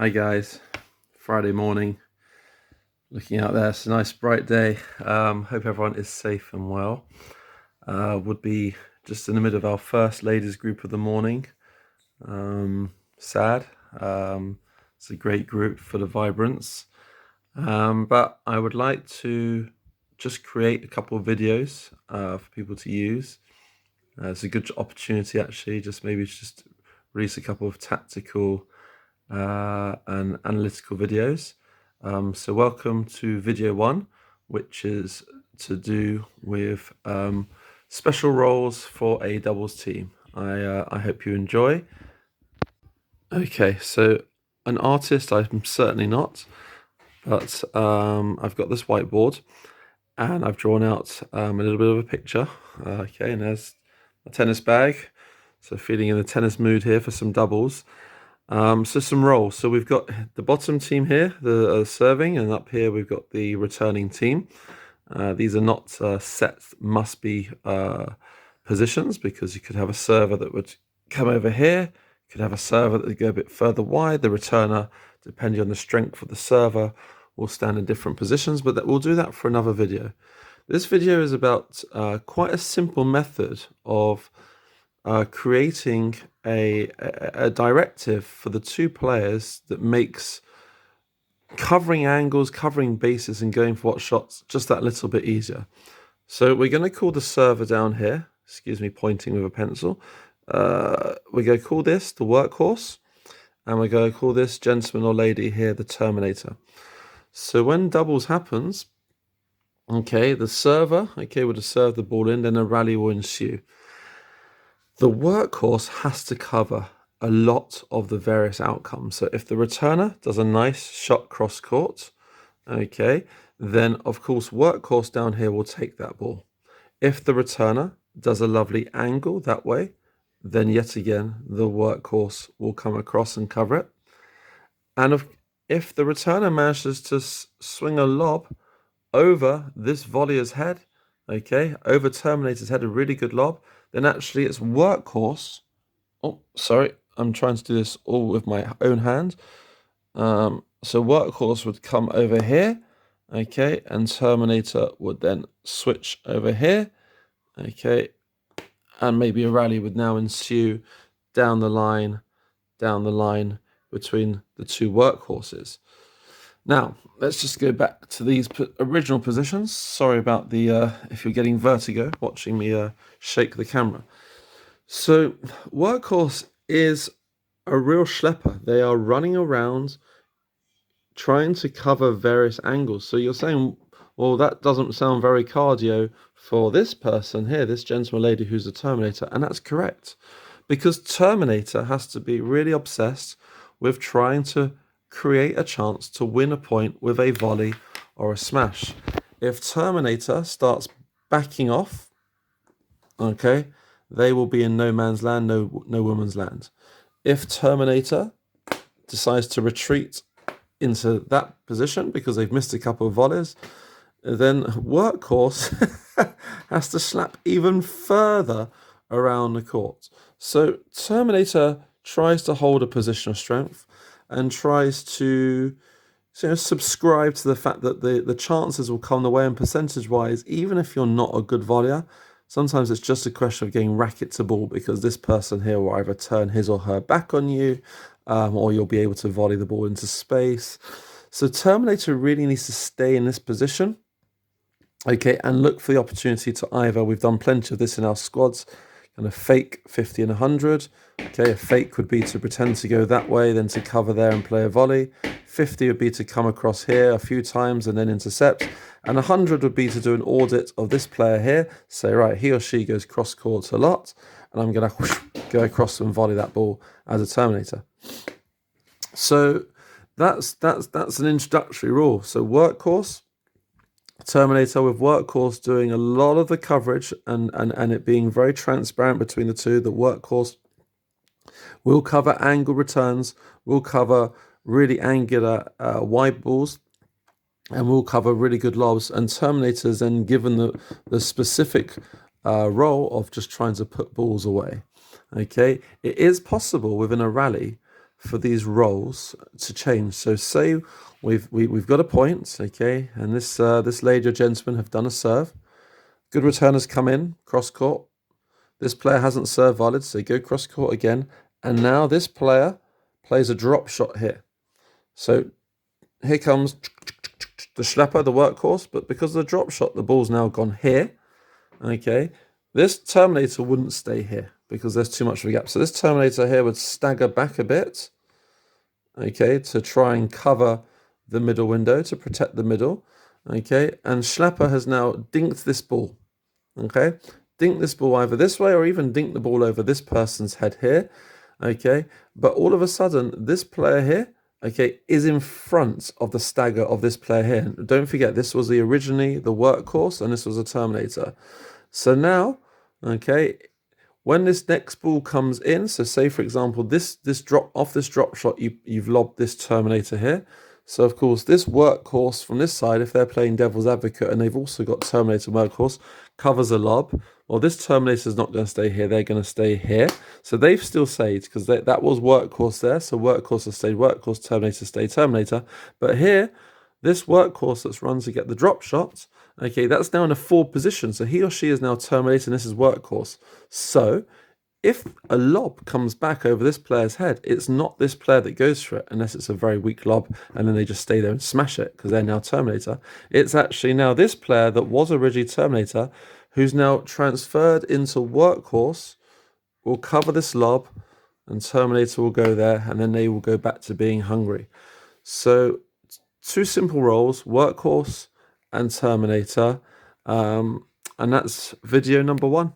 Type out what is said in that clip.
Hi guys, Friday morning, looking out there, it's a nice bright day. Hope everyone is safe and well. Would be just in the middle of our first ladies group of the morning. Sad. It's a great group full of vibrance. But I would like to just create a couple of videos for people to use. It's a good opportunity actually, just release a couple of tactical and analytical videos. So welcome to video one, which is to do with special roles for a doubles team. I hope you enjoy. Okay, so an artist I'm certainly not, but I've got this whiteboard and I've drawn out a little bit of a picture. Okay, and there's a tennis bag. So feeling in the tennis mood here for some doubles. So some roles. So we've got the bottom team here, the serving, and up here we've got the returning team. These are not set must-be positions, because you could have a server that would come over here, you could have a server that would go a bit further wide. The returner, depending on the strength of the server, will stand in different positions, but we'll do that for another video. This video is about quite a simple method of creating a directive for the two players that makes covering angles, covering bases, and going for what shots just that little bit easier. So we're going to call the server down here, excuse me, pointing with a pencil. We're going to call this the workhorse, and we're going to call this gentleman or lady here the terminator. So when doubles happens, okay, the server, okay, would have served the ball in, then a rally will ensue. The workhorse has to cover a lot of the various outcomes. So if the returner does a nice shot cross court, okay, then of course workhorse down here will take that ball. If the returner does a lovely angle that way, then yet again the workhorse will come across and cover it. And if the returner manages to swing a lob over this volleyer's head, okay, over terminator's head, a really good lob, then actually it's workhorse. Oh, sorry, I'm trying to do this all with my own hand. So workhorse would come over here, okay, and terminator would then switch over here, okay, and maybe a rally would now ensue down the line between the two workhorses. Now, let's just go back to these original positions. Sorry about the, if you're getting vertigo watching me shake the camera. So workhorse is a real schlepper. They are running around trying to cover various angles. So you're saying, well, that doesn't sound very cardio for this person here, this gentleman lady who's a terminator. And that's correct, because terminator has to be really obsessed with trying to create a chance to win a point with a volley or a smash. If terminator starts backing off, okay, they will be in no man's land, no woman's land. If terminator decides to retreat into that position because they've missed a couple of volleys, then workhorse has to slap even further around the court. So terminator tries to hold a position of strength and tries to subscribe to the fact that the chances will come the way, and percentage-wise, even if you're not a good volleyer, sometimes it's just a question of getting racket to ball, because this person here will either turn his or her back on you, or you'll be able to volley the ball into space. So terminator really needs to stay in this position, okay, and look for the opportunity to either, we've done plenty of this in our squads, kind of fake 50 and 100. Okay, a fake would be to pretend to go that way, then to cover there and play a volley. 50 would be to come across here a few times and then intercept. And 100 would be to do an audit of this player here. Say, right, he or she goes cross court a lot, and I'm going to go across and volley that ball as a terminator. So that's an introductory rule. So workhorse, terminator, with workhorse doing a lot of the coverage and it being very transparent between the two. The workhorse will cover angle returns, will cover really angular wide balls, and will cover really good lobs. And terminators then given the specific role of just trying to put balls away. Okay, it is possible within a rally for these roles to change. So say we've got a point, okay, and this lady or gentleman have done a serve. Good returners come in, cross court. This player hasn't served valid, so they go cross court again. And now this player plays a drop shot here. So here comes the schlepper, the workhorse, but because of the drop shot, the ball's now gone here. Okay, this terminator wouldn't stay here because there's too much of a gap. So this terminator here would stagger back a bit, okay, to try and cover the middle window, to protect the middle. Okay, and schlepper has now dinked this ball. Okay, dink this ball either this way or even dink the ball over this person's head here. Okay, but all of a sudden, this player here, okay, is in front of the stagger of this player here. Don't forget, this was originally the workhorse and this was a terminator. So now, okay, when this next ball comes in, so say for example, this drop shot, you've lobbed this terminator here. So of course, this workhorse from this side, if they're playing devil's advocate and they've also got terminator workhorse, covers a lob. Well, this terminator is not going to stay here. They're going to stay here. So they've still stayed because that was workhorse there. So workhorse has stayed workhorse, terminator stayed terminator. But here, this workhorse that's run to get the drop shot, okay, that's now in a forward position. So he or she is now terminator and this is workhorse. So if a lob comes back over this player's head, it's not this player that goes for it unless it's a very weak lob and then they just stay there and smash it because they're now terminator. It's actually now this player that was originally terminator who's now transferred into workhorse will cover this lob and terminator will go there and then they will go back to being hungry. So two simple roles, workhorse and terminator, and that's video number 1.